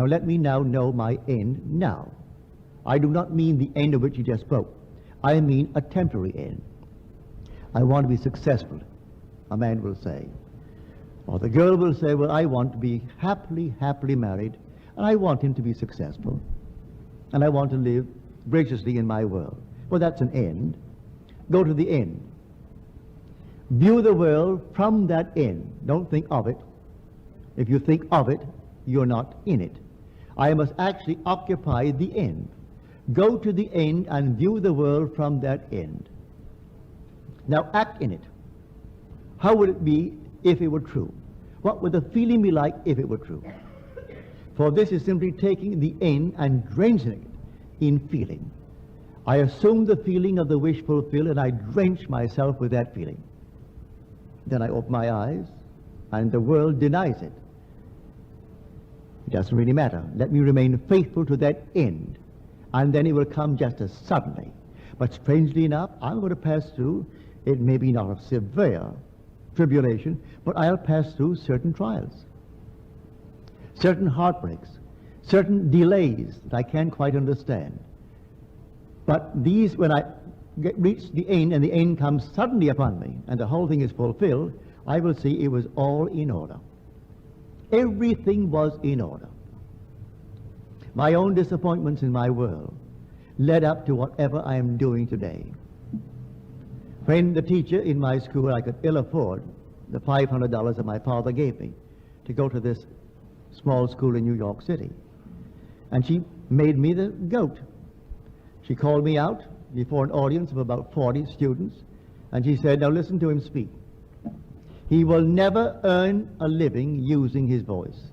Now let me now know my end now. I do not mean the end of which you just spoke. I mean a temporary end. I want to be successful, a man will say. Or the girl will say, well, I want to be happily married, and I want him to be successful, and I want to live graciously in my world. Well, that's an end. Go to the end. View the world from that end. Don't think of it. If you think of it, you're not in it. I must actually occupy the end. Go to the end and view the world from that end. Now act in it. How would it be if it were true? What would the feeling be like if it were true? For this is simply taking the end and drenching it in feeling. I assume the feeling of the wish fulfilled, and I drench myself with that feeling. Then I open my eyes, and the world denies it. It doesn't really matter. Let me remain faithful to that end, and then it will come just as suddenly. But strangely enough, I'm going to pass through, it may be not a severe tribulation, but I'll pass through certain trials, certain heartbreaks, certain delays that I can't quite understand. But these, when I reach the end, and the end comes suddenly upon me, and the whole thing is fulfilled, I will see it was all in order. Everything was in order. My own disappointments in my world led up to whatever I am doing today. When the teacher in my school, I could ill afford the $500 that my father gave me to go to this small school in New York City. And she made me the goat. She called me out before an audience of about 40 students, and she said, now listen to him speak. He will never earn a living using his voice.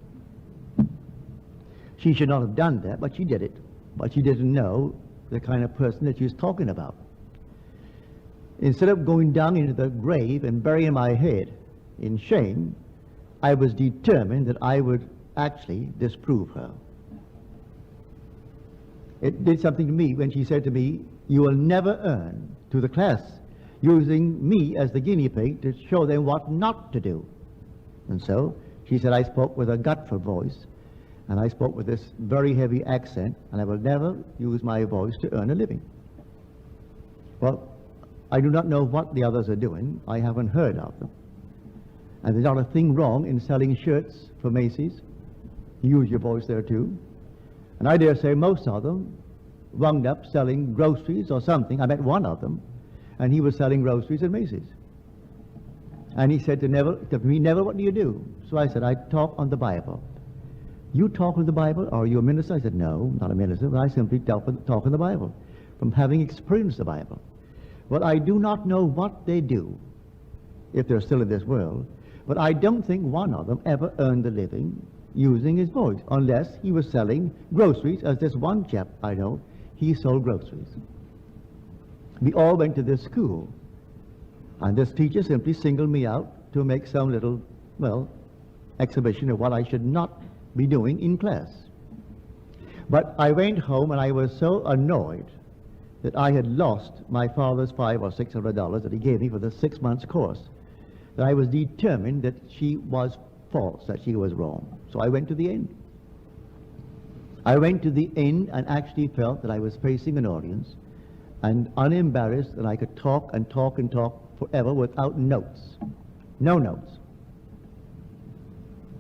She should not have done that, but she did it. But she didn't know the kind of person that she was talking about. Instead of going down into the grave and burying my head in shame, I was determined that I would actually disprove her. It did something to me when she said to me, you will never earn, to the class, using me as the guinea pig to show them what not to do. And so she said I spoke with a guttural voice, and I spoke with this very heavy accent, and I will never use my voice to earn a living. Well, I do not know what the others are doing. I haven't heard of them. And there's not a thing wrong in selling shirts for Macy's. You use your voice there too. And I dare say most of them wound up selling groceries or something. I met one of them, and he was selling groceries at Macy's. And he said to me, Neville, what do you do? So I said, I talk on the Bible. You talk on the Bible? Are you a minister? I said, no, not a minister, but I simply talk on the Bible, from having experienced the Bible. Well, I do not know what they do, if they're still in this world, but I don't think one of them ever earned a living using his voice, unless he was selling groceries, as this one chap I know, he sold groceries. We all went to this school, and this teacher simply singled me out to make some little, well, exhibition of what I should not be doing in class. But I went home and I was so annoyed that I had lost my father's $500 or $600 that he gave me for the 6 months course, that I was determined that she was false, that she was wrong. So I went to the end. I went to the end and actually felt that I was facing an audience, and unembarrassed, that I could talk and talk and talk forever without notes. No notes.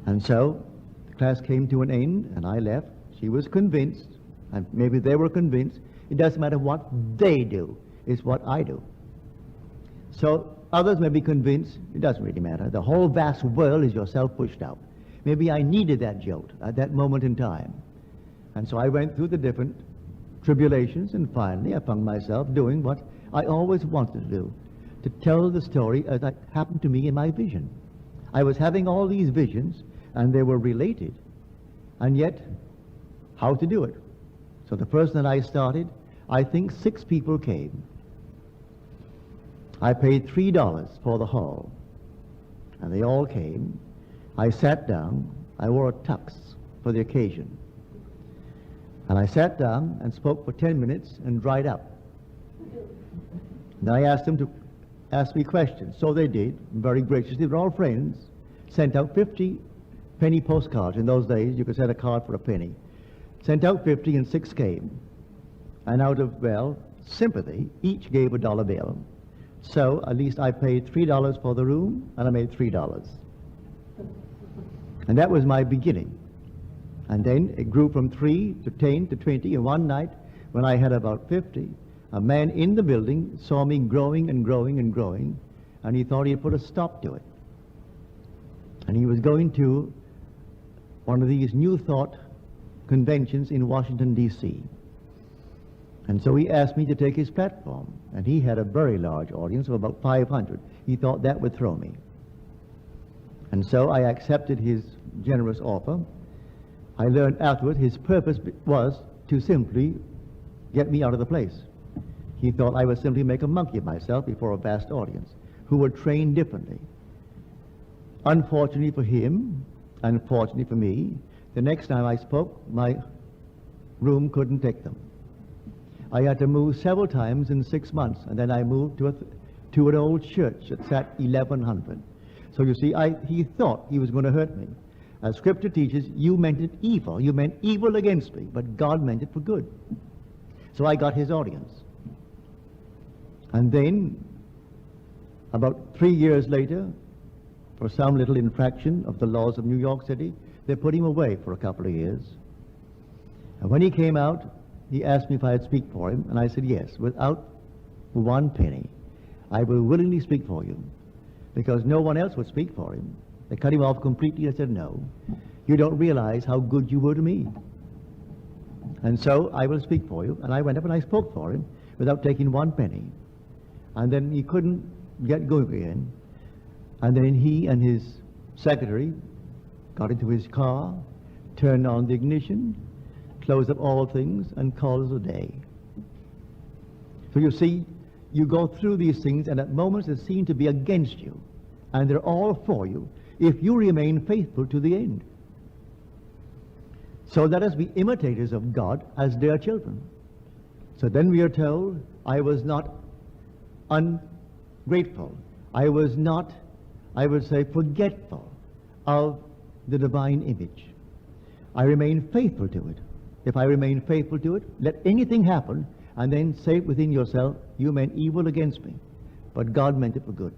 And so the class came to an end, and I left. She was convinced, and maybe they were convinced. It doesn't matter what they do, it's what I do. So others may be convinced, it doesn't really matter. The whole vast world is yourself pushed out. Maybe I needed that jolt at that moment in time. And so I went through the different tribulations, and finally I found myself doing what I always wanted to do, to tell the story as it happened to me in my vision. I was having all these visions, and they were related, and yet how to do it. So the first night I started, I think 6 people came. I paid $3 for the hall, and they all came. I sat down. I wore a tux for the occasion. And I sat down and spoke for 10 minutes and dried up. Then I asked them to ask me questions. So they did, very graciously. They were all friends. Sent out 50 penny postcards. In those days, you could send a card for a penny. Sent out 50 and 6 came. And out of, well, sympathy, each gave a dollar bill. So at least I paid $3 for the room, and I made $3. And that was my beginning. And then it grew from 3 to 10 to 20, and one night, when I had about 50, a man in the building saw me growing and growing and growing, and he thought he'd put a stop to it. And he was going to one of these New Thought conventions in Washington, D.C. And so he asked me to take his platform, and he had a very large audience of about 500. He thought that would throw me. And so I accepted his generous offer. I learned afterward his purpose was to simply get me out of the place. He thought I would simply make a monkey of myself before a vast audience who were trained differently. Unfortunately for him, unfortunately for me, the next time I spoke, my room couldn't take them. I had to move several times in 6 months, and then I moved to an old church that sat 1,100. So you see, he thought he was going to hurt me. As Scripture teaches, you meant it evil. You meant evil against me, but God meant it for good. So I got his audience. And then, about 3 years later, for some little infraction of the laws of New York City, they put him away for a couple of years. And when he came out, he asked me if I'd speak for him, and I said yes, without one penny. I will willingly speak for you, because no one else would speak for him. They cut him off completely. I said, no, you don't realize how good you were to me. And so I will speak for you. And I went up and I spoke for him without taking one penny. And then he couldn't get going again. And then he and his secretary got into his car, turned on the ignition, closed up all things, and called us a day. So you see, you go through these things, and at moments they seem to be against you, and they're all for you, if you remain faithful to the end. So let us be imitators of God as dear children. So then we are told, I was not ungrateful. I was not, I would say, forgetful of the divine image. I remain faithful to it. If I remain faithful to it, let anything happen, and then say within yourself, you meant evil against me, but God meant it for good.